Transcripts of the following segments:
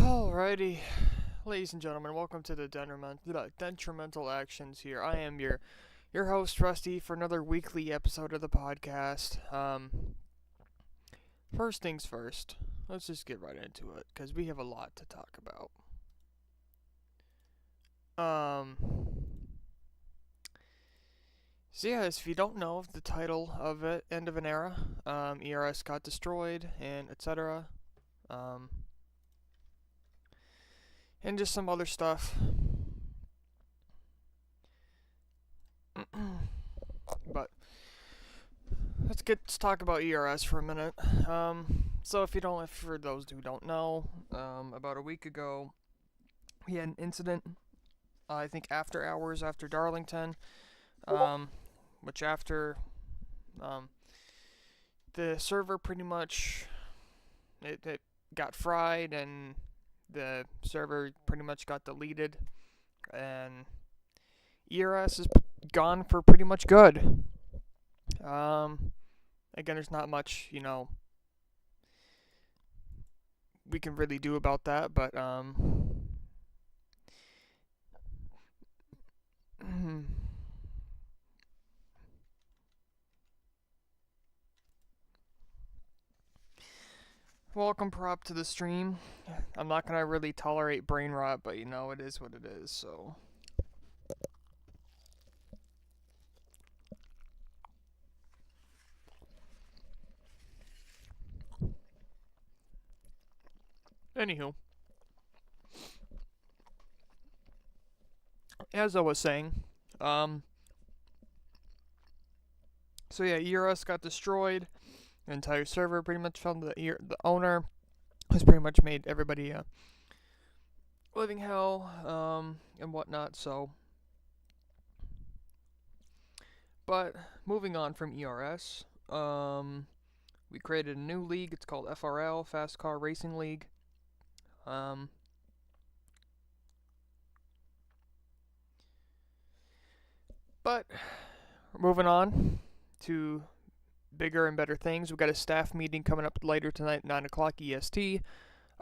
Alrighty, ladies and gentlemen, welcome to the Detrimental Actions here. I am your host, Rusty, for another weekly episode of the podcast. First things first, let's just get right into it, because we have a lot to talk about. So yeah, if you don't know the title of it, End of an Era, ERS got destroyed, and etc. And just some other stuff. But let's talk about ERS for a minute. So for those who don't know, about a week ago, we had an incident. I think after hours after Darlington, which after the server pretty much it got fried and the server pretty much got deleted, and ERS is gone for pretty much good. Again, there's not much, we can really do about that, but, welcome prop to the stream. I'm not gonna really tolerate brain rot, but it is what it is, so. Anywho, as I was saying, so yeah, ERS got destroyed. The entire server pretty much fell. The owner has pretty much made everybody living hell, and whatnot. So, but moving on from ERS, we created a new league. It's called FRL, Fast Car Racing League. But moving on to bigger and better things. We got a staff meeting coming up later tonight, 9 o'clock EST.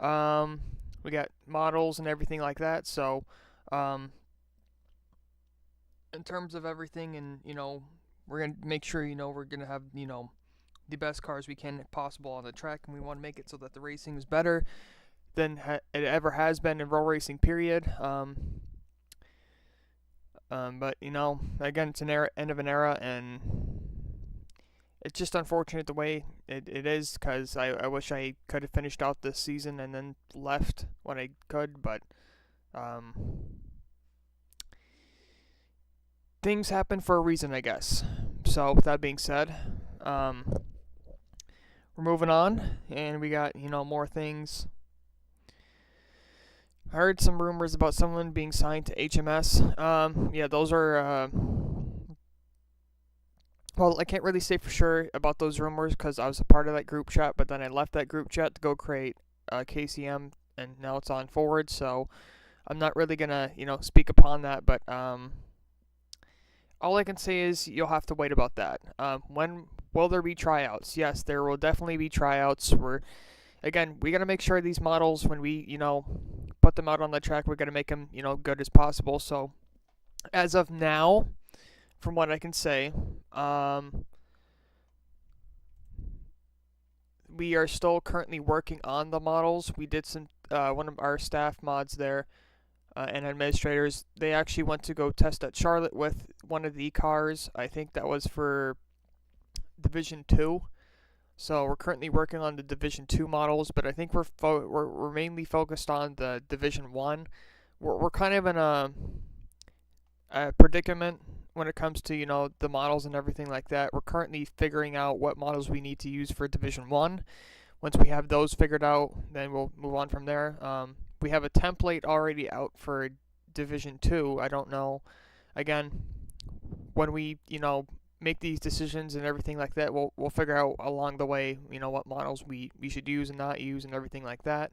We got models and everything like that. So, in terms of everything, and we're gonna make sure we're gonna have the best cars we can possible on the track, and we want to make it so that the racing is better than it ever has been in roll racing. Period. But again, it's end of an era, and it's just unfortunate the way it is, because I wish I could have finished out this season and then left when I could, but things happen for a reason, I guess. So with that being said, we're moving on, and we got more things. I heard some rumors about someone being signed to HMS. Yeah, those are. Well, I can't really say for sure about those rumors because I was a part of that group chat, but then I left that group chat to go create KCM, and now it's on forward. So I'm not really gonna speak upon that, but all I can say is you'll have to wait about that. When will there be tryouts? Yes, there will definitely be tryouts. We gotta make sure these models, when we put them out on the track, we're gonna make them good as possible. So as of now, from what I can say, we are still currently working on the models. We did some one of our staff mods there, and administrators, they actually went to go test at Charlotte with one of the cars. I think that was for Division 2. So we're currently working on the Division 2 models, but I think we're mainly focused on the Division 1. We're kind of in a predicament when it comes to the models and everything like that. We're currently figuring out what models we need to use for Division 1. Once we have those figured out, then we'll move on from there. We have a template already out for Division 2. I don't know. Again, when we make these decisions and everything like that, we'll figure out along the way what models we should use and not use and everything like that.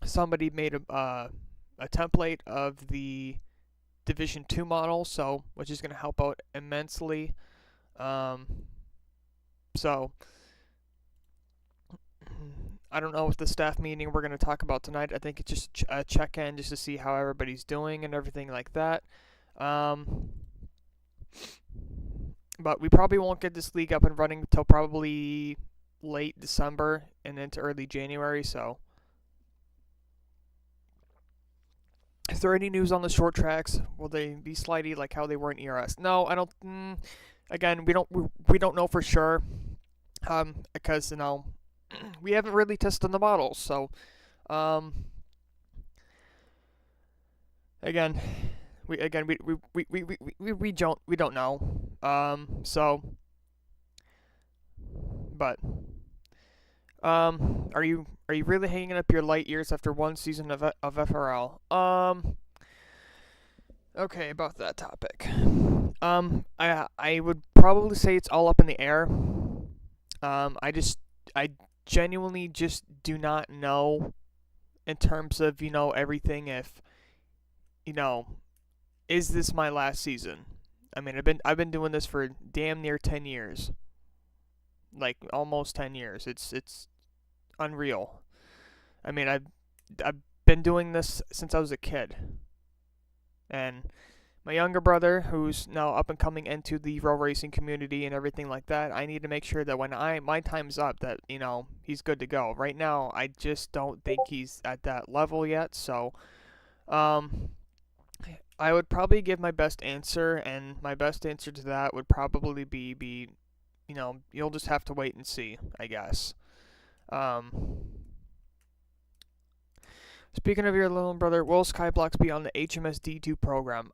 Somebody made a template of the Division 2 model, so which is going to help out immensely. So I don't know what the staff meeting we're going to talk about tonight. I think it's just a check-in just to see how everybody's doing and everything like that. But we probably won't get this league up and running until probably late December and into early January. So, is there any news on the short tracks? Will they be slidey like how they were in ERS? No, I don't. Again, we don't know for sure. Because we haven't really tested the models. So, again, we don't know. So, but are you really hanging up your light years after one season of FRL? Okay, about that topic. I would probably say it's all up in the air. I genuinely just do not know in terms of, everything. If, is this my last season? I mean, I've been doing this for damn near 10 years. Like almost 10 years. It's unreal. I mean, I've been doing this since I was a kid. And my younger brother, who's now up and coming into the road racing community and everything like that, I need to make sure that when my time's up, that he's good to go. Right now, I just don't think he's at that level yet. So, I would probably give my best answer, and my best answer to that would probably be you'll just have to wait and see, I guess. Speaking of your little brother, will Skyblocks be on the HMS D2 program?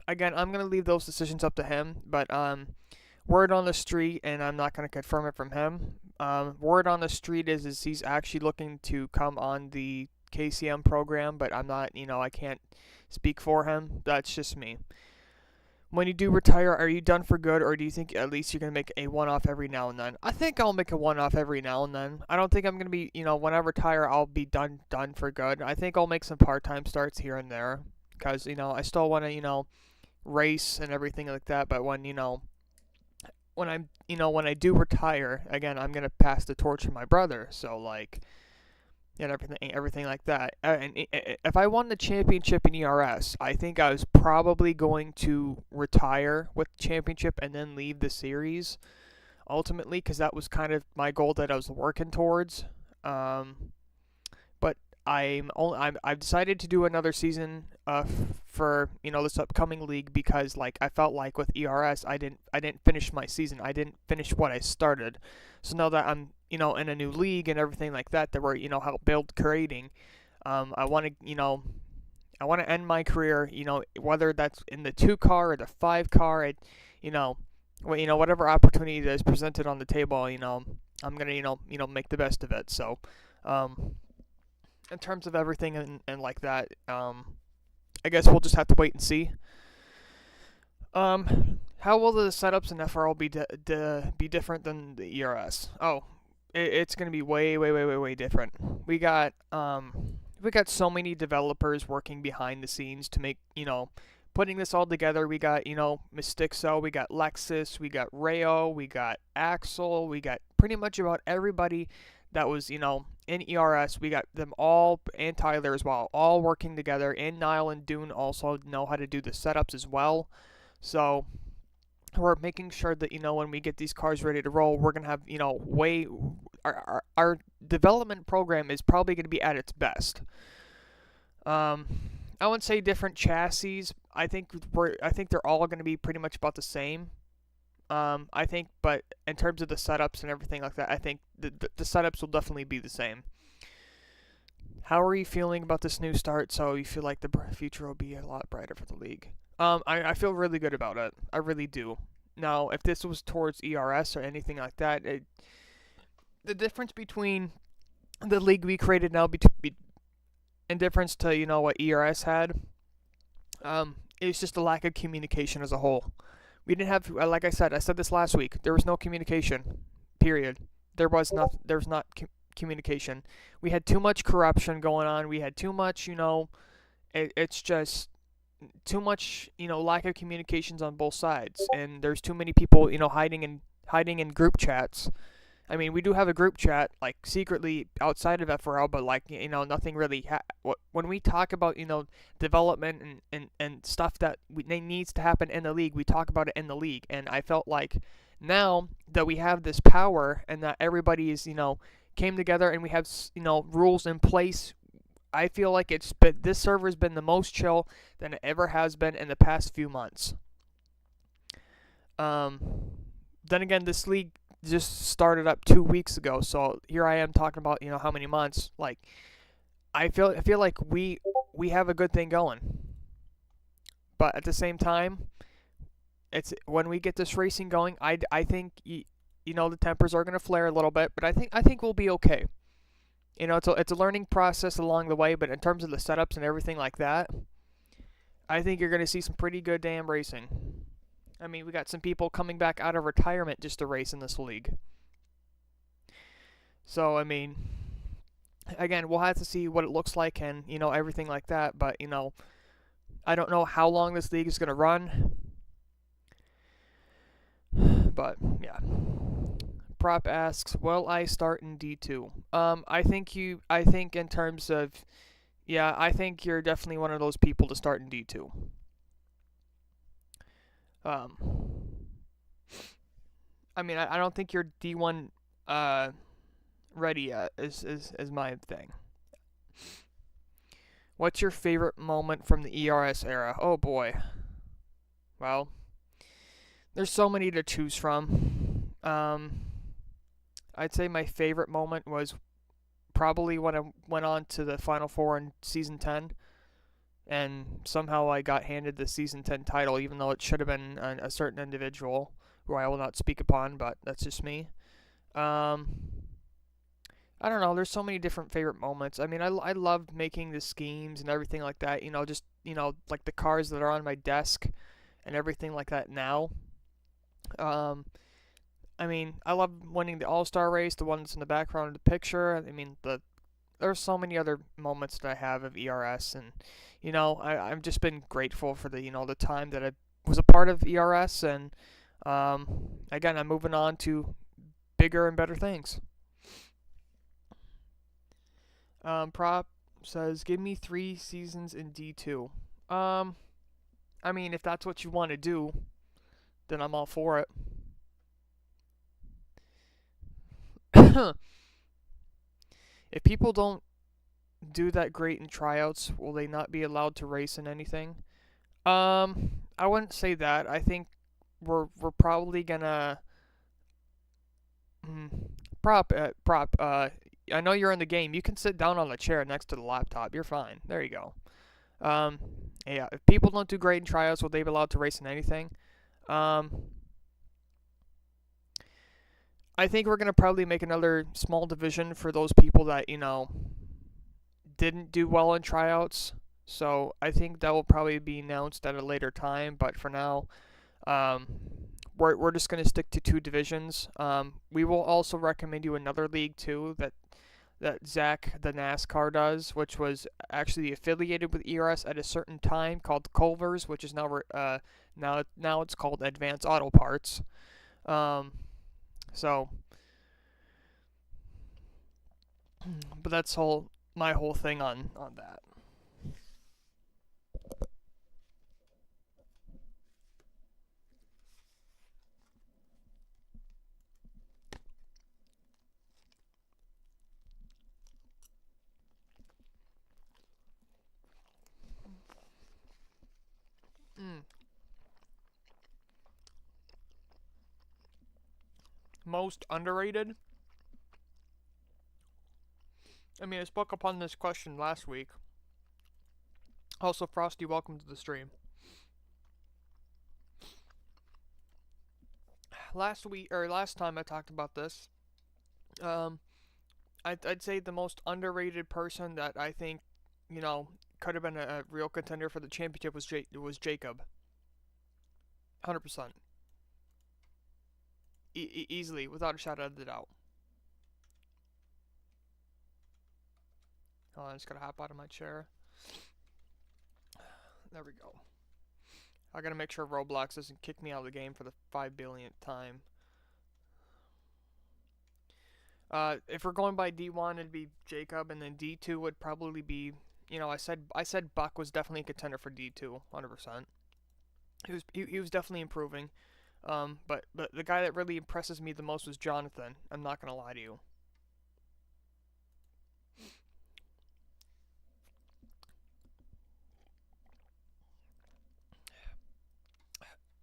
Again, I'm gonna leave those decisions up to him, but word on the street, and I'm not gonna confirm it from him. Word on the street is he's actually looking to come on the KCM program, but I'm not, I can't speak for him. That's just me. When you do retire, are you done for good, or do you think at least you're going to make a one-off every now and then? I think I'll make a one-off every now and then. I don't think I'm going to be, when I retire, I'll be done for good. I think I'll make some part-time starts here and there, because, I still want to, race and everything like that, but when I do retire, again, I'm going to pass the torch to my brother, so, and everything like that. And if I won the championship in ERS, I think I was probably going to retire with the championship and then leave the series, ultimately, because that was kind of my goal that I was working towards. But I've decided to do another season for this upcoming league, because I felt like with ERS I didn't finish my season. I didn't finish what I started. So now that I'm in a new league and everything like that we're help build creating, I want to end my career, whether that's in the 2 car or the 5 car, whatever opportunity that is presented on the table, I'm gonna make the best of it. So in terms of everything and like that, I guess we'll just have to wait and see. How will the setups in FRL be different than the ERS? Oh, it's going to be way different. We got so many developers working behind the scenes to make, putting this all together. We got, Mystixo, we got Lexus, we got Rayo, we got Axel, we got pretty much about everybody that was, in ERS. We got them all, and Tyler as well, all working together. And Niall and Dune also know how to do the setups as well. So we're making sure that, when we get these cars ready to roll, we're going to have, our development program is probably going to be at its best. I wouldn't say different chassis. I think they're all going to be pretty much about the same. But in terms of the setups and everything like that, I think the setups will definitely be the same. How are you feeling about this new start? So you feel like the future will be a lot brighter for the league? I feel really good about it. I really do. Now, if this was towards ERS or anything like that, the difference between the league we created now in difference to, what ERS had, it's just a lack of communication as a whole. We didn't have, like I said this last week, there was no communication, period. There's not communication. We had too much corruption going on. We had too much, it's just too much, lack of communications on both sides. And there's too many people, hiding in group chats I mean, we do have a group chat, like, secretly outside of FRL, but, like, nothing really. When we talk about, development and stuff that needs to happen in the league, we talk about it in the league. And I felt like now that we have this power and that everybody is, came together and we have, rules in place, I feel like this server has been the most chill than it ever has been in the past few months. Um, then again, this league just started up 2 weeks ago, so here I am talking about how many months. Like, I feel like we have a good thing going, but at the same time, it's when we get this racing going, I think the tempers are gonna flare a little bit, but I think we'll be okay. It's a learning process along the way, but in terms of the setups and everything like that, I think you're gonna see some pretty good damn racing. I mean, we got some people coming back out of retirement just to race in this league. So, I mean, again, we'll have to see what it looks like and, everything like that. But, I don't know how long this league is going to run. But, yeah. Prop asks, will I start in D2? I think in terms of, yeah, I think you're definitely one of those people to start in D2. I mean, I don't think you're D1 ready yet, is my thing. What's your favorite moment from the ERS era? Oh boy. Well, there's so many to choose from. I'd say my favorite moment was probably when I went on to the Final Four in Season 10, and somehow I got handed the Season 10 title, even though it should have been a certain individual who I will not speak upon, but that's just me. I don't know. There's so many different favorite moments. I mean, I loved making the schemes and everything like that. Just like the cars that are on my desk and everything like that now. I mean, I love winning the All-Star race, the one that's in the background of the picture. I mean, there's so many other moments that I have of ERS, and I've just been grateful for the time that I was a part of ERS, and again, I'm moving on to bigger and better things. Prop says, give me 3 seasons in D2. I mean, if that's what you want to do, then I'm all for it. If people don't do that great in tryouts, will they not be allowed to race in anything? I wouldn't say that. I think we're probably gonna prop. I know you're in the game. You can sit down on the chair next to the laptop. You're fine. There you go. Yeah. If people don't do great in tryouts, will they be allowed to race in anything? I think we're gonna probably make another small division for those people that didn't do well in tryouts. So I think that will probably be announced at a later time. But for now, we're just gonna stick to 2 divisions. We will also recommend you another league too that Zach the NASCAR does, which was actually affiliated with ERS at a certain time, called Culver's, which is now it's called Advanced Auto Parts. So, but that's my whole thing on that. Mm. Most underrated? I mean, I spoke upon this question last week. Also, Frosty, welcome to the stream. Last time I talked about this, I'd say the most underrated person that I think, could have been a real contender for the championship was Jacob. 100%. Easily, without a shadow of a doubt. Oh, I just gotta hop out of my chair. There we go. I gotta make sure Roblox doesn't kick me out of the game for the 5 billionth time. If we're going by D1, it'd be Jacob, and then D2 would probably be, I said Buck was definitely a contender for D2, 100%. He was definitely improving. But the guy that really impresses me the most was Jonathan. I'm not gonna lie to you.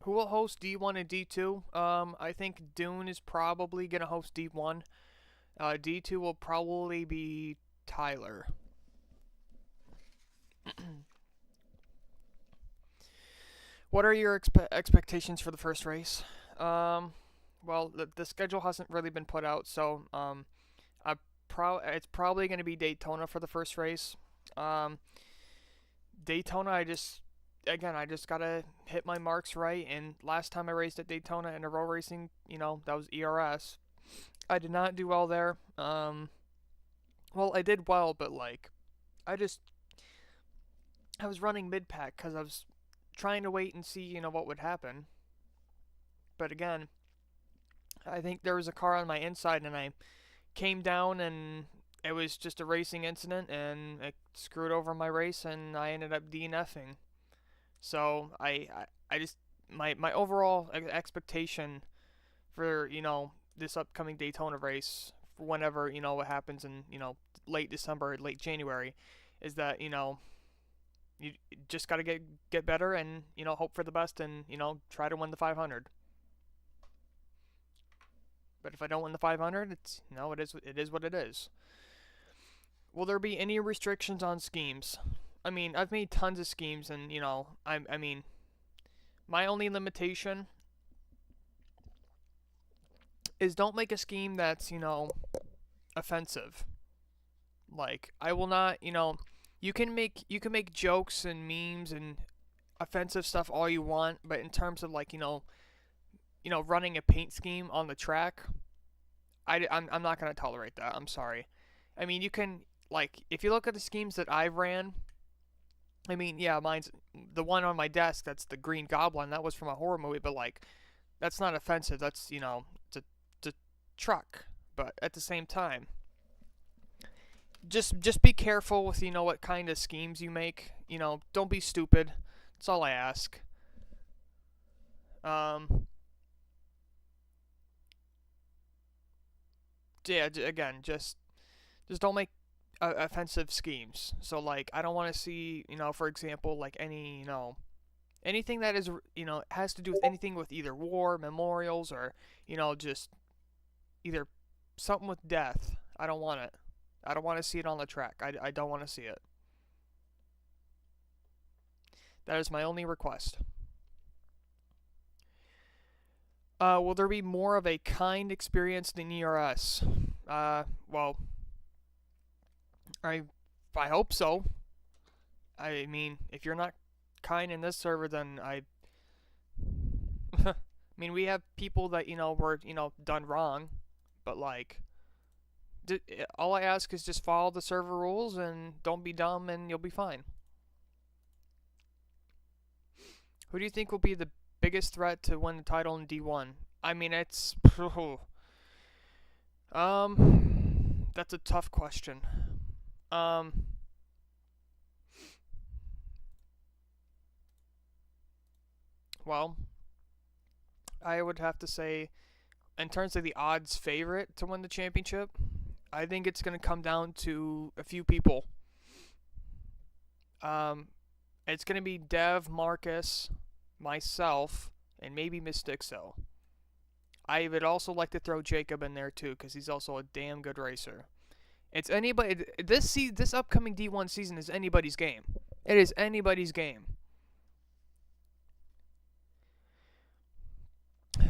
Who will host D1 and D2? I think Dune is probably gonna host D1. D2 will probably be Tyler. What are your expectations for the first race? Well, the schedule hasn't really been put out, so it's probably going to be Daytona for the first race. Um, Daytona, I just gotta hit my marks right. And last time I raced at Daytona in a row racing, that was ERS. I did not do well there. Well, I did well, but like, I just I was running mid pack because I was trying to wait and see, what would happen. But again, I think there was a car on my inside, and I came down, and it was just a racing incident, and it screwed over my race, and I ended up DNFing. So I just my overall expectation for this upcoming Daytona race, for whenever what happens in late December, late January, is that you just got to get better, and hope for the best, and try to win the 500. But if I don't win the 500, it is what it is. Will there be any restrictions on schemes? I mean, I've made tons of schemes, and I mean, my only limitation is don't make a scheme that's offensive. Like, I will not, you can make jokes and memes and offensive stuff all you want, but in terms of like running a paint scheme on the track, I'm not gonna tolerate that. I'm sorry. I mean, you can, like, if you look at the schemes that I've ran. I mean, yeah, mine's the one on my desk. That's the Green Goblin. That was from a horror movie, but like, that's not offensive. That's it's a truck. But at the same time, just be careful with what kind of schemes you make. Don't be stupid. That's all I ask. Um, yeah. Again, just don't make offensive schemes. So like, I don't want to see for example, like any anything that is has to do with anything with either war, memorials, or just either something with death. I don't want it. I don't want to see it on the track. I don't want to see it. That is my only request. Will there be more of a kind experience than ERS? Well, I I hope so. I mean, if you're not kind in this server, then I mean, we have people that were done wrong, but like, all I ask is just follow the server rules and don't be dumb, and you'll be fine. Who do you think will be the biggest threat to win the title in D1? I mean, it's that's a tough question. Um, well, I would have to say, in terms of the odds favorite to win the championship, I think it's going to come down to a few people. Um, it's going to be Dev, Marcus, myself, and maybe Mystixo. I would also like to throw Jacob in there too, because he's also a damn good racer. It's anybody. This upcoming D1 season is anybody's game. It is anybody's game.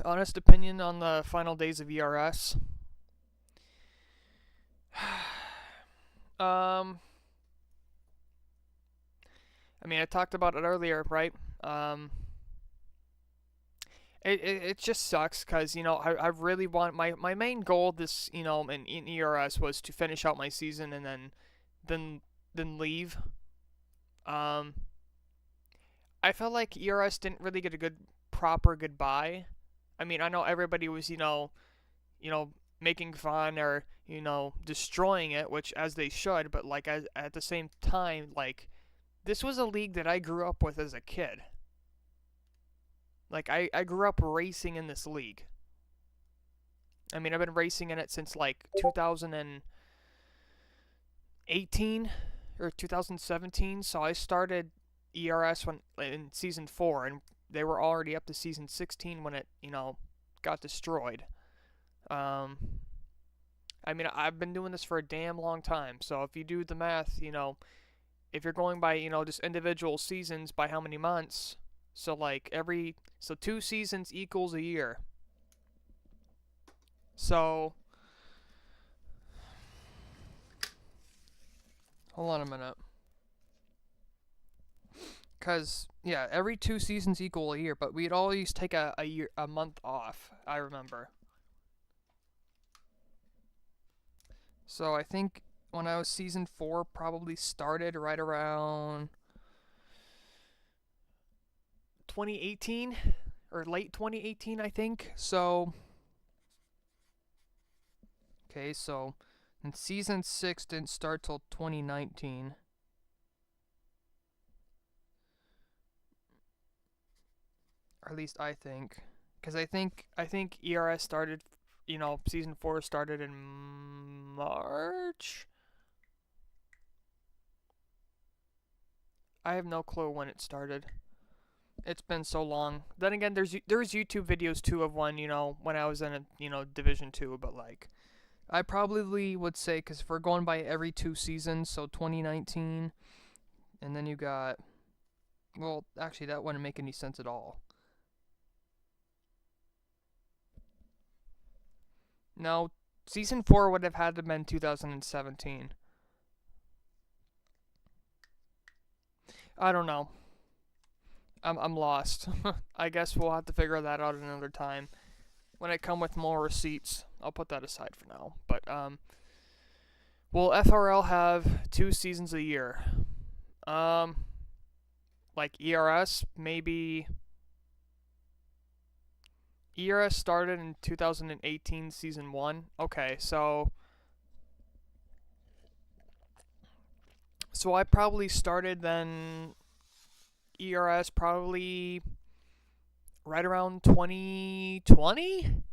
Honest opinion on the final days of ERS. um, I mean, I talked about it earlier, right? Um, it just sucks because I really want my main goal this in ERS was to finish out my season and then then leave. Um, I felt like ERS didn't really get a good proper goodbye. I mean, I know everybody was you know making fun or destroying it, which as they should. But like at the same time, like this was a league that I grew up with as a kid. Like I grew up racing in this league. I mean, I've been racing in it since like 2018 or 2017. So I started ERS when in season 4, and they were already up to season 16 when it got destroyed. Um, I mean, I've been doing this for a damn long time. So if you do the math, if you're going by just individual seasons by how many months, so like 2 seasons equals a year. So hold on a minute. Cause yeah, every 2 seasons equal a year, but we'd always take a month off. I remember. So I think when I was season 4, probably started right around 2018 or late 2018, I think. So okay, so and season 6 didn't start till 2019. Or at least I think, because I think ERS started, season 4 started in March. I have no clue when it started. It's been so long. Then again, there's YouTube videos too of when when I was in a Division 2, but like I probably would say, because if we're going by every 2 seasons, so 2019, and then you got, well, actually that wouldn't make any sense at all. No, season 4 would have had to been 2017. I don't know. I'm lost. I guess we'll have to figure that out another time. When I come with more receipts, I'll put that aside for now. But will FRL have 2 seasons a year? Like ERS, maybe. ERS started in 2018 season 1. Okay, so I probably started then ERS probably right around 2020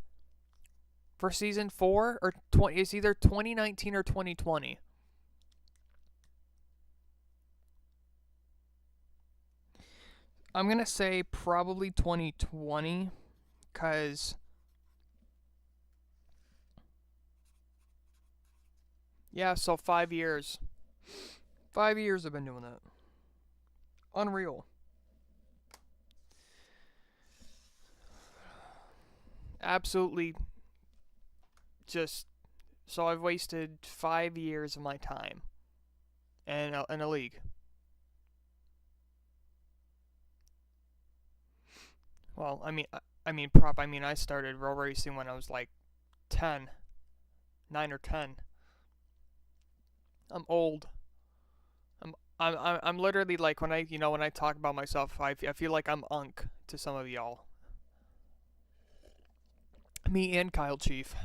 for season 4, or it's either 2019 or 2020. I'm gonna say probably 2020, cause yeah, so 5 years. 5 years I've been doing that. Unreal. Absolutely just, so I've wasted 5 years of my time in a league. Well, I started road racing when I was like 10, 9 or 10. I'm old. I'm literally like, when I talk about myself, I feel like I'm Unk to some of y'all. Me and Kyle Chief.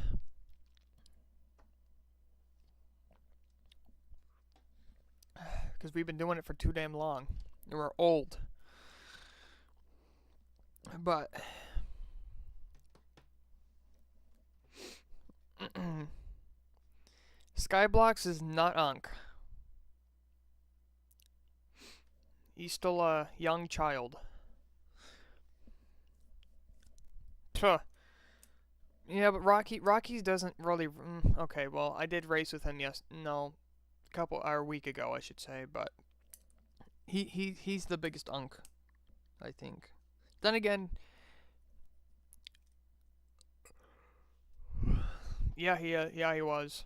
Because we've been doing it for too damn long. And we're old. But Skyblocks is not Unk. He's still a young child. Tuh. Yeah, but Rocky's doesn't really. Okay, well, I did race with him. A week ago, I should say. But he's the biggest Unk, I think. Then again, yeah, he was.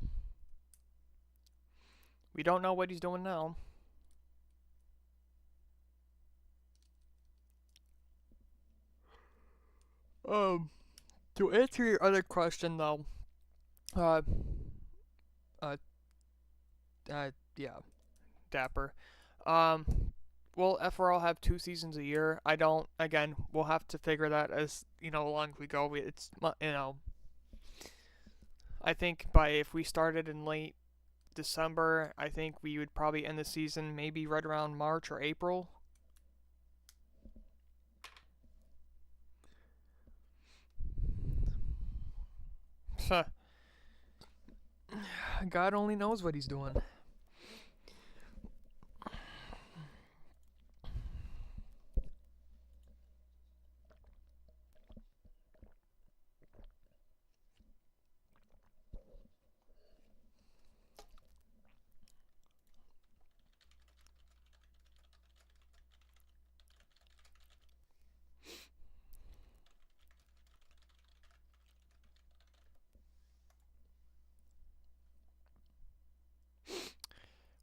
We don't know what he's doing now. To answer your other question though, uh, yeah, Dapper. Will FRL have 2 seasons a year? I don't. Again, we'll have to figure that as along we go. I think if we started in late December, I think we would probably end the season maybe right around March or April. God only knows what he's doing.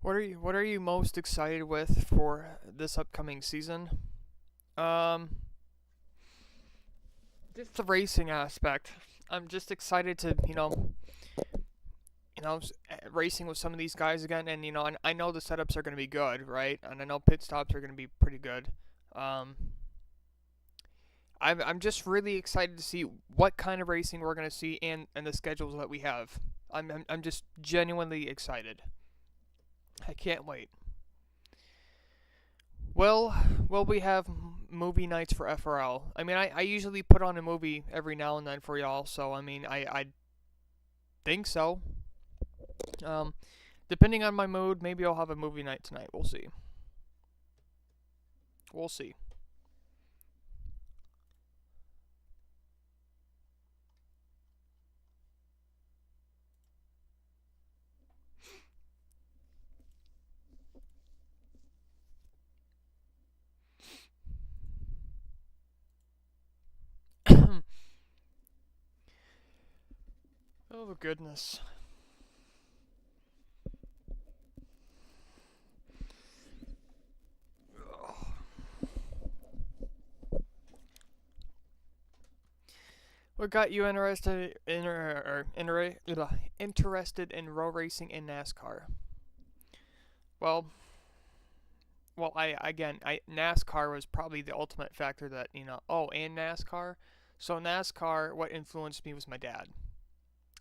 What are you most excited with for this upcoming season? Um, just the racing aspect. I'm just excited to racing with some of these guys again, and and I know the setups are going to be good, right? And I know pit stops are going to be pretty good. Um, I'm just really excited to see what kind of racing we're going to see and the schedules that we have. I'm just genuinely excited. I can't wait. Well, will we have movie nights for FRL? I mean, I usually put on a movie every now and then for y'all, so I mean, I think so. Um, Depending on my mood, maybe I'll have a movie night tonight. We'll see. We'll see. Oh goodness. What got you interested in road racing in NASCAR? Well, I NASCAR was probably the ultimate factor that Oh, and NASCAR. So NASCAR, what influenced me was my dad.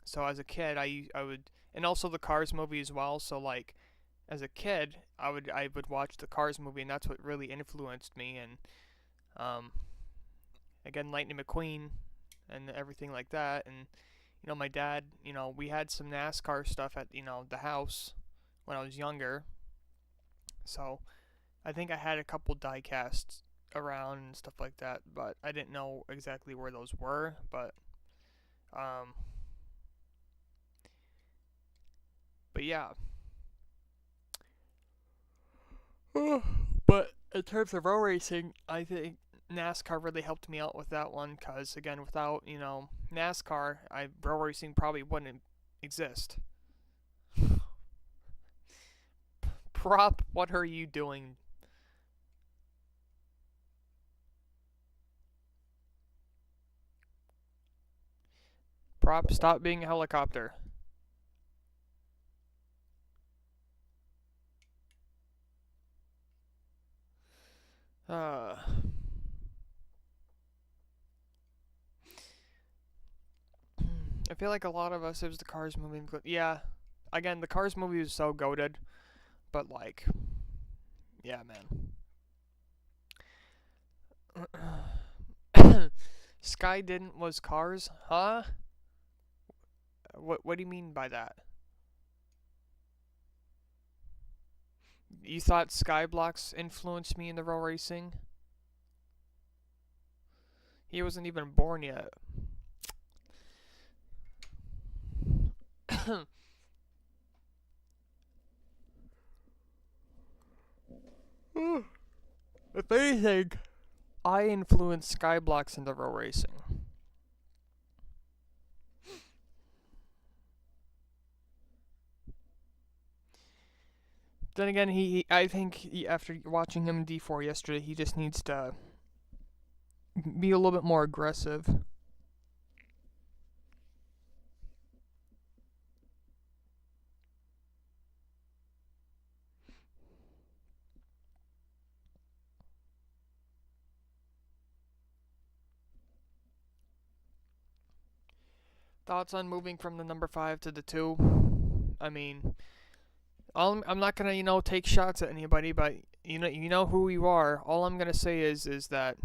So as a kid, I would, and also the Cars movie as well. So like, as a kid, I would watch the Cars movie, and that's what really influenced me. And um, again, Lightning McQueen and everything like that. And my dad, we had some NASCAR stuff at the house when I was younger. So I think I had a couple die casts around and stuff like that, but I didn't know exactly where those were. Um, but yeah. But in terms of road racing, I think NASCAR really helped me out with that one because again, without NASCAR, road racing probably wouldn't exist. Prop, what are you doing? Prop, stop being a helicopter. Uh, I feel like a lot of us, it was the Cars movie. Yeah, again, the Cars movie was so goated, but like, yeah, man. Sky didn't was Cars, huh? What do you mean by that? You thought Skyblocks influenced me in the row racing? He wasn't even born yet. If anything, I influenced Skyblocks into row racing. Then again, I think after watching him in D4 yesterday, he just needs to be a little bit more aggressive. Thoughts on moving from the number 5 to the 2? I mean, I'm not gonna take shots at anybody, but you know who you are. All I'm gonna say is that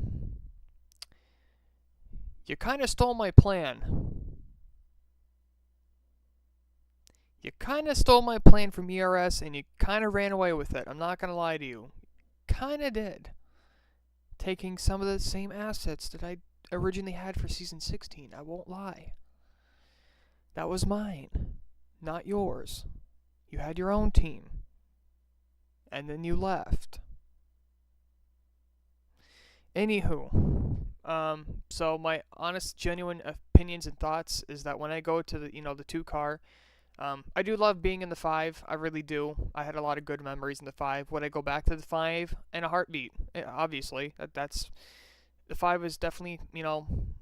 you kind of stole my plan. You kind of stole my plan from ERS, and you kind of ran away with it. I'm not gonna lie to you. Kind of did. Taking some of the same assets that I originally had for season 16. I won't lie. That was mine, not yours. You had your own team. And then you left. Anywho, so my honest, genuine opinions and thoughts is that when I go to the 2 car, I do love being in the 5. I really do. I had a lot of good memories in the 5. Would I go back to the 5 in a heartbeat? Obviously, that's the 5 is definitely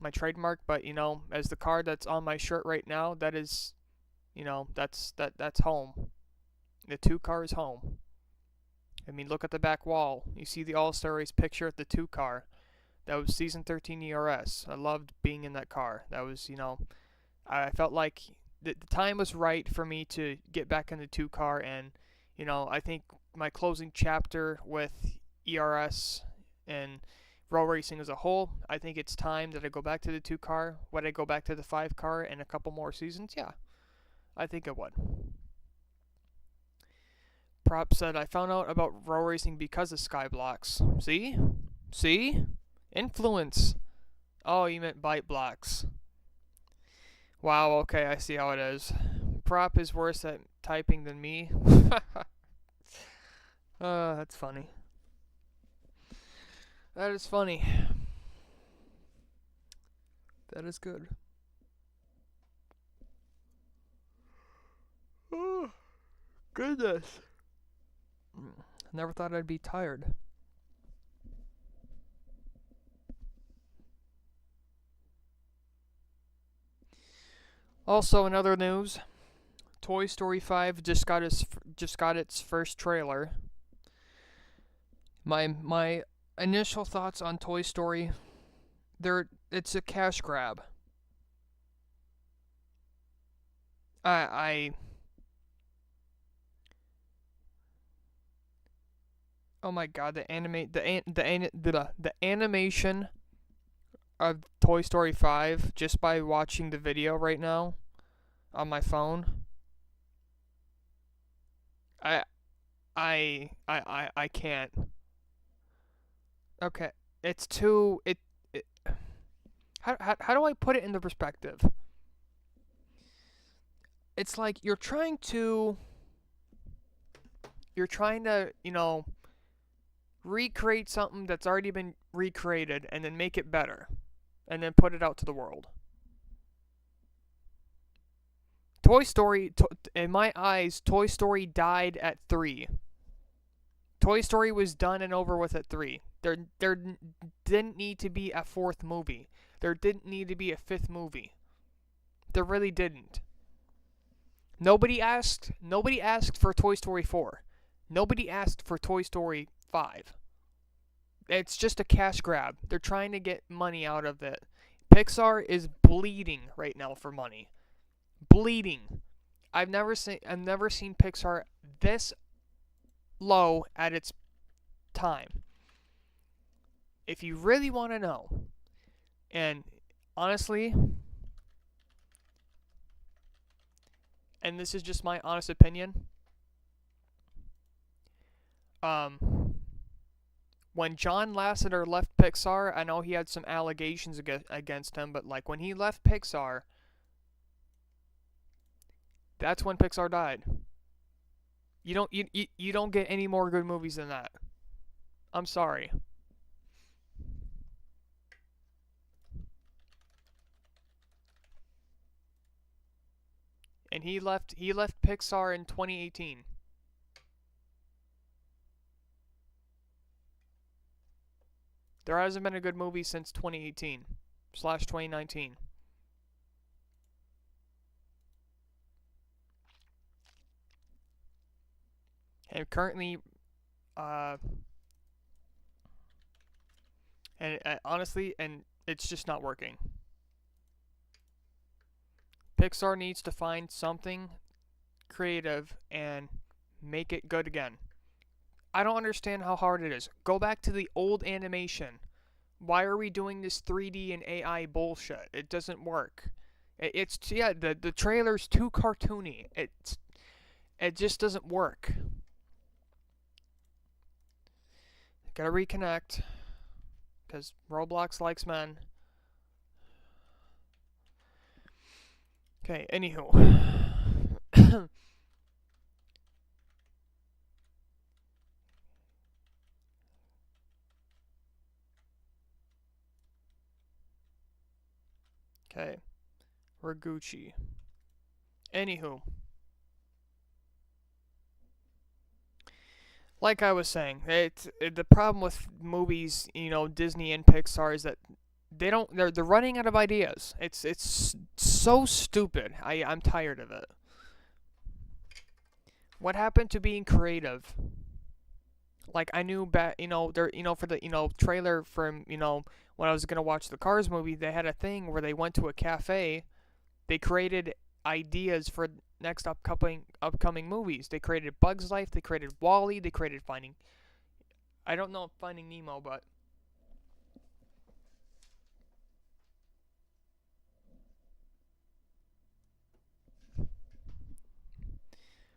my trademark. But as the car that's on my shirt right now, that is, that's home. The 2 car is home. I mean, look at the back wall. You see the All-Star Race picture of the 2 car. That was season 13 ERS. I loved being in that car. That was, I felt like the time was right for me to get back in the 2 car. And, I think my closing chapter with ERS and road racing as a whole, I think it's time that I go back to the 2 car. Would I go back to the 5 car in a couple more seasons? Yeah, I think I would. Prop said, I found out about road racing because of Skyblocks. See? See? Influence. Oh, you meant bite blocks. Wow, okay, I see how it is. Prop is worse at typing than me. That's funny. That is funny. That is good. Oh, goodness. Never thought I'd be tired. Also, in other news, Toy Story 5 just got its first trailer. My initial thoughts on Toy Story, it's a cash grab. Oh my god, the animation of Toy Story 5 just by watching the video right now on my phone. I can't. Okay, it's too how do I put it into perspective? It's like you're trying to recreate something that's already been recreated and then make it better and then put it out to the world. Toy Story, in my eyes, Toy Story died at 3. Toy Story was done and over with at 3. There didn't need to be a 4th movie. There didn't need to be a 5th movie. There really didn't. Nobody asked for Toy Story 4. Nobody asked for Toy Story 5. It's just a cash grab. They're trying to get money out of it. Pixar is bleeding right now for money. Bleeding. I've never seen Pixar this low at its time. If you really want to know, and honestly, and this is just my honest opinion, when John Lasseter left Pixar, I know he had some allegations against him, but like when he left Pixar, that's when Pixar died. You don't get any more good movies than that. I'm sorry. And he left Pixar in 2018. There hasn't been a good movie since 2018/2019. And currently, honestly, and it's just not working. Pixar needs to find something creative and make it good again. I don't understand how hard it is. Go back to the old animation. Why are we doing this 3D and AI bullshit? It doesn't work. It's yeah, the trailer's too cartoony. It just doesn't work. Gotta reconnect, because Roblox likes men. Okay, anywho. Okay, we're Gucci. Anywho. Like I was saying, the problem with movies, Disney and Pixar is that they're running out of ideas. It's so stupid. I'm tired of it. What happened to being creative? Like I knew back, there, for the, trailer from, when I was gonna watch the Cars movie, they had a thing where they went to a cafe, they created ideas for next upcoming movies. They created Bugs Life, they created Wall-E, they created Finding. I don't know Finding Nemo, but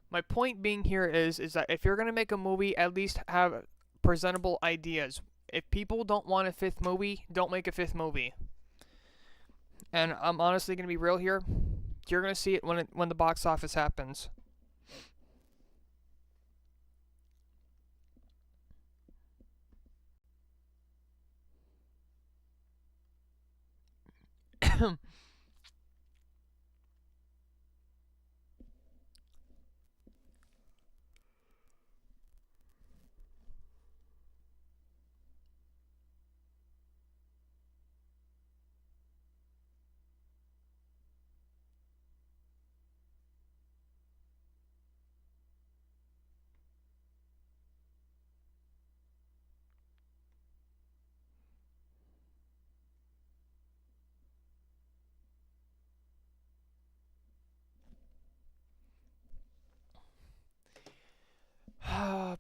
my point being here is that if you're gonna make a movie, at least have presentable ideas. If people don't want a fifth movie, don't make a fifth movie. And I'm honestly gonna be real here. You're gonna see it when the box office happens.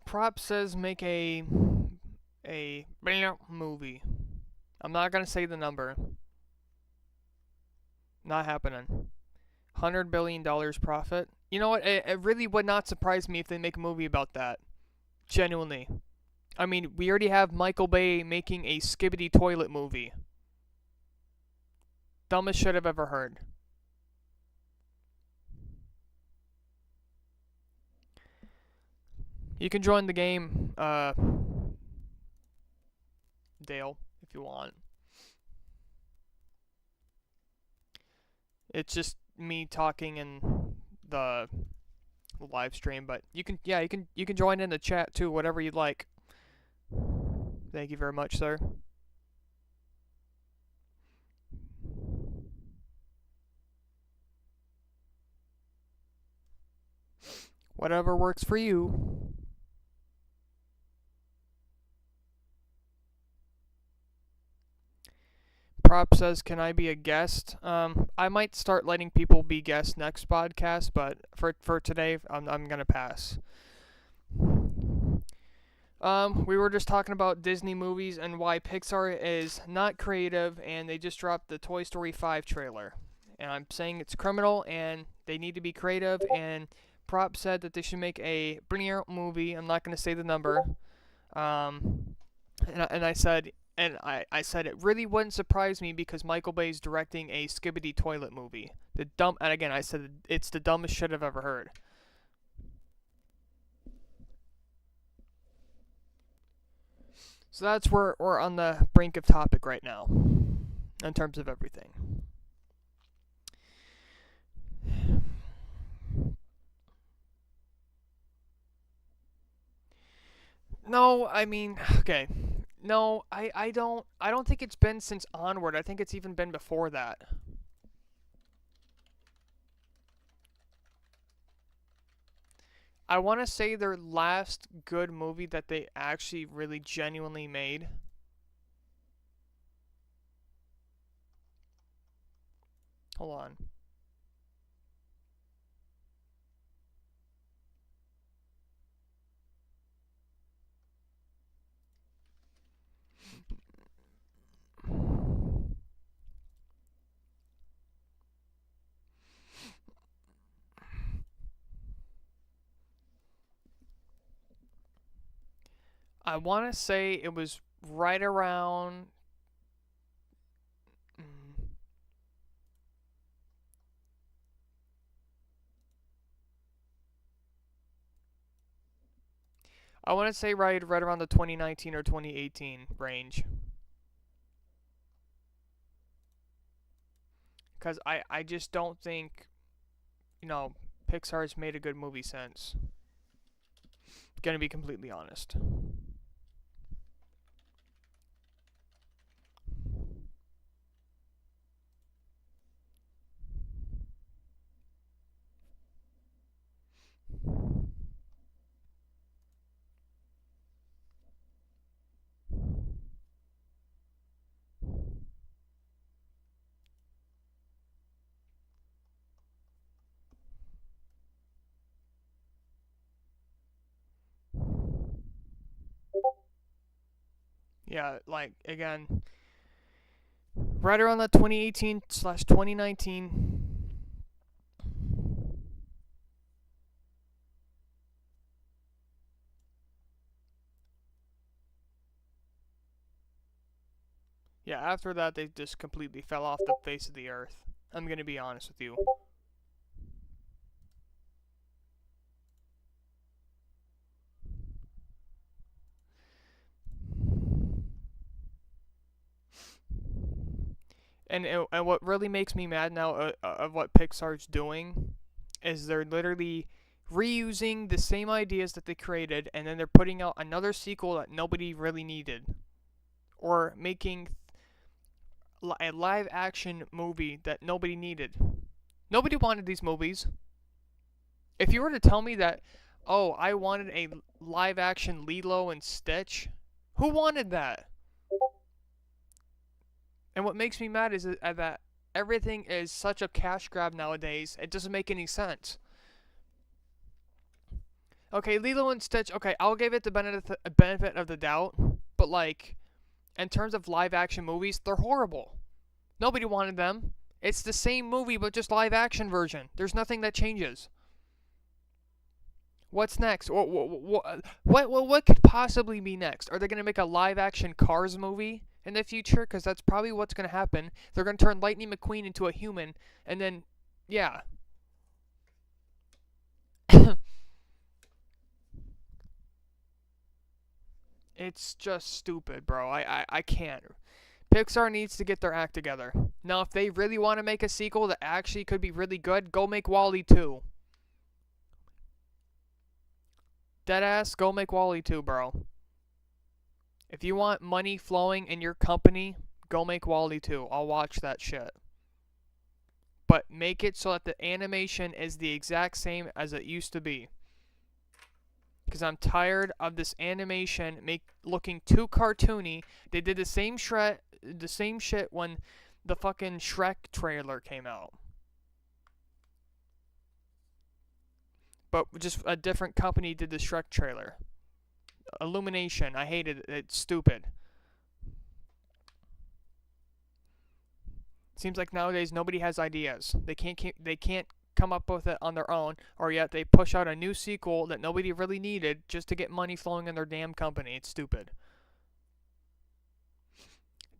Prop says make a movie. I'm not gonna say the number. Not happening. $100 billion profit. You know what? It really would not surprise me if they make a movie about that. Genuinely. I mean, we already have Michael Bay making a Skibbity toilet movie. Dumbest shit I've ever heard. You can join the game, Dale, if you want. It's just me talking in the live stream, but you can join in the chat too, whatever you'd like. Thank you very much, sir. Whatever works for you. Prop says, can I be a guest? I might start letting people be guests next podcast, but for today, I'm gonna pass. We were just talking about Disney movies and why Pixar is not creative, and they just dropped the Toy Story 5 trailer. And I'm saying it's criminal, and they need to be creative, and Prop said that they should make a brilliant movie. I'm not gonna say the number. And I said, I said it really wouldn't surprise me because Michael Bay's directing a Skibbity toilet movie. And again, I said it's the dumbest shit I've ever heard. So that's where we're on the brink of topic right now, in terms of everything. No, I mean, okay. No, I don't think it's been since Onward. I think it's even been before that. I want to say their last good movie that they actually really genuinely made. Hold on. I want to say it was right around. mm, I want to say right around the 2019 or 2018 range. Because I just don't think, you know, Pixar's made a good movie since. Gonna be completely honest. Yeah, like, again, right around that 2018/2019. Yeah, after that, they just completely fell off the face of the earth. I'm gonna be honest with you. And what really makes me mad now of what Pixar's doing is they're literally reusing the same ideas that they created, and then they're putting out another sequel that nobody really needed, or making a live action movie that nobody needed. Nobody wanted these movies. If you were to tell me that, oh, I wanted a live action Lilo and Stitch, who wanted that? And what makes me mad is that everything is such a cash grab nowadays. It doesn't make any sense. Okay, Lilo and Stitch. Okay, I'll give it the benefit of the doubt, but like in terms of live action movies, they're horrible. Nobody wanted them. It's the same movie but just live action version. There's nothing that changes. What's next? What could possibly be next? Are they going to make a live action Cars movie in the future? Because that's probably what's going to happen. They're going to turn Lightning McQueen into a human, and then, yeah. It's just stupid, bro. I can't. Pixar needs to get their act together. Now, if they really want to make a sequel that actually could be really good, go make WALL-E 2. Deadass, go make WALL-E 2, bro. If you want money flowing in your company, go make WALL-E 2. I'll watch that shit. But make it so that the animation is the exact same as it used to be. Because I'm tired of this animation looking too cartoony. They did the same shit when the fucking Shrek trailer came out. But just a different company did the Shrek trailer. Illumination, I hated it. It's stupid. Seems like nowadays nobody has ideas. They can't come up with it on their own, or yet they push out a new sequel that nobody really needed just to get money flowing in their damn company. It's stupid.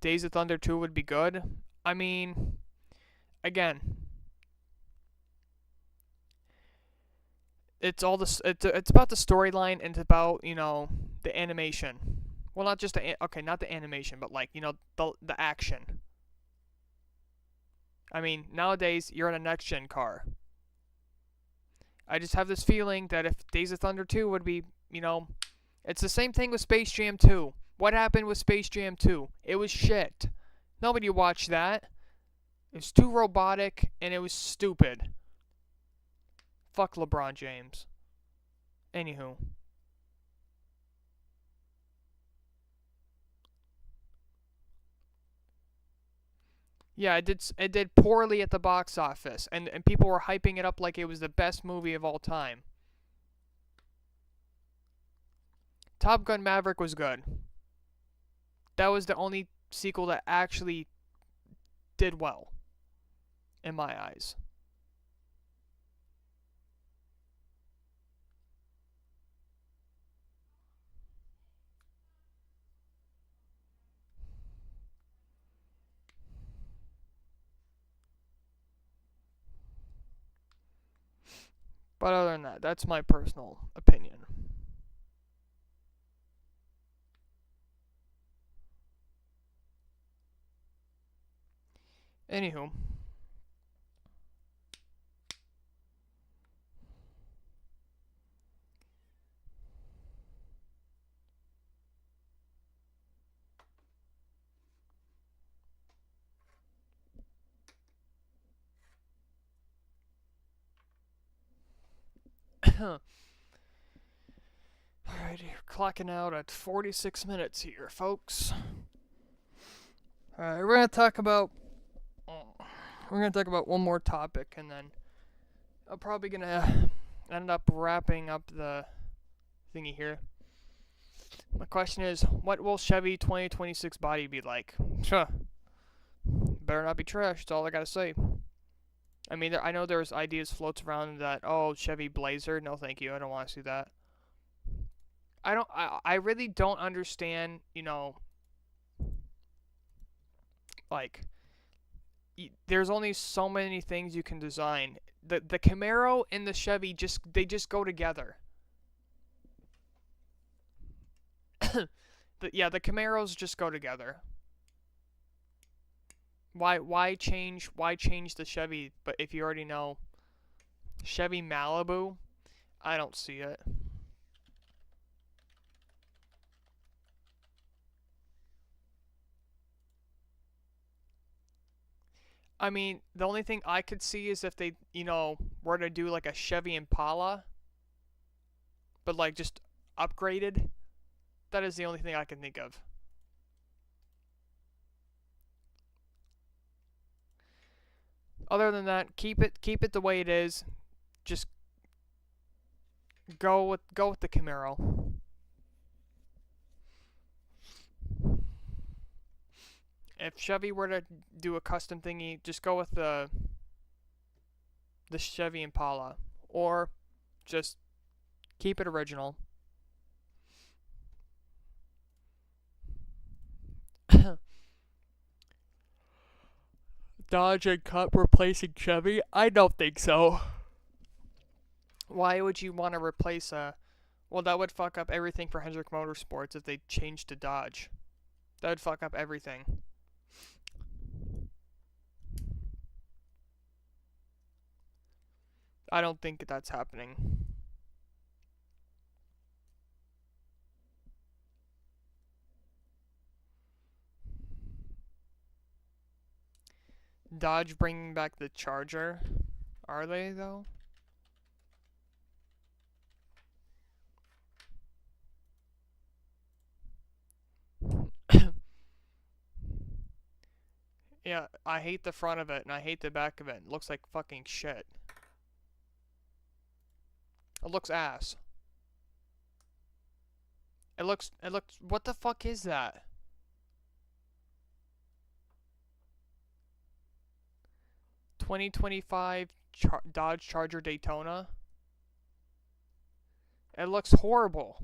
Days of Thunder 2 would be good. I mean, again, it's about the storyline and it's about, the animation. Well, not just not the animation, but like, the action. I mean, nowadays you're in a next gen car. I just have this feeling that if Days of Thunder 2 would be, it's the same thing with Space Jam 2. What happened with Space Jam 2? It was shit. Nobody watched that. It was too robotic and it was stupid. Fuck LeBron James. Anywho. Yeah, it did poorly at the box office, and people were hyping it up like it was the best movie of all time. Top Gun Maverick was good. That was the only sequel that actually did well, in my eyes. But other than that, that's my personal opinion. Anywho. Alright, clocking out at 46 minutes here, folks. Alright, we're gonna talk about one more topic, and then I'm probably gonna end up wrapping up the thingy here. My question is, what will Chevy 2026 body be like? Better not be trash, that's all I gotta say. I mean, I know there's ideas floats around that, oh, Chevy Blazer, no thank you, I don't want to see that. I really don't understand, like, there's only so many things you can design. The Camaro and the Chevy just go together. The Camaros just go together. Why change the Chevy? But if you already know Chevy Malibu, I don't see it. I mean, the only thing I could see is if they, were to do like a Chevy Impala, but like just upgraded. That is the only thing I can think of. Other than that, keep it the way it is. Just go with the Camaro. If Chevy were to do a custom thingy, just go with the Chevy Impala, or just keep it original. Dodge and Cut replacing Chevy? I don't think so. Why would you want to replace a... Well, that would fuck up everything for Hendrick Motorsports if they changed to Dodge. That would fuck up everything. I don't think that's happening. Dodge bringing back the Charger? Are they, though? Yeah, I hate the front of it, and I hate the back of it. It looks like fucking shit. It looks ass. It looks, what the fuck is that? ...2025 Dodge Charger Daytona? It looks horrible.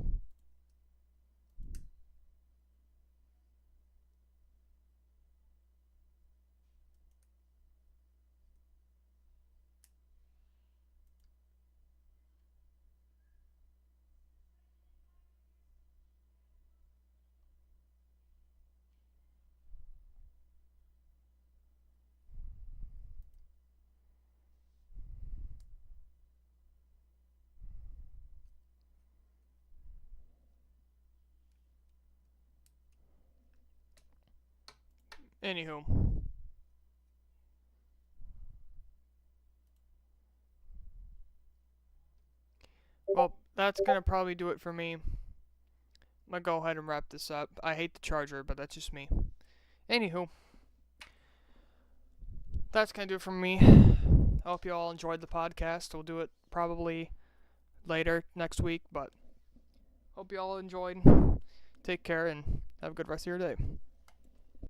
Anywho. Well, that's gonna probably do it for me. I'm gonna go ahead and wrap this up. I hate the Charger, but that's just me. Anywho. That's gonna do it from me. I hope you all enjoyed the podcast. We'll do it probably later next week, but hope you all enjoyed. Take care and have a good rest of your day.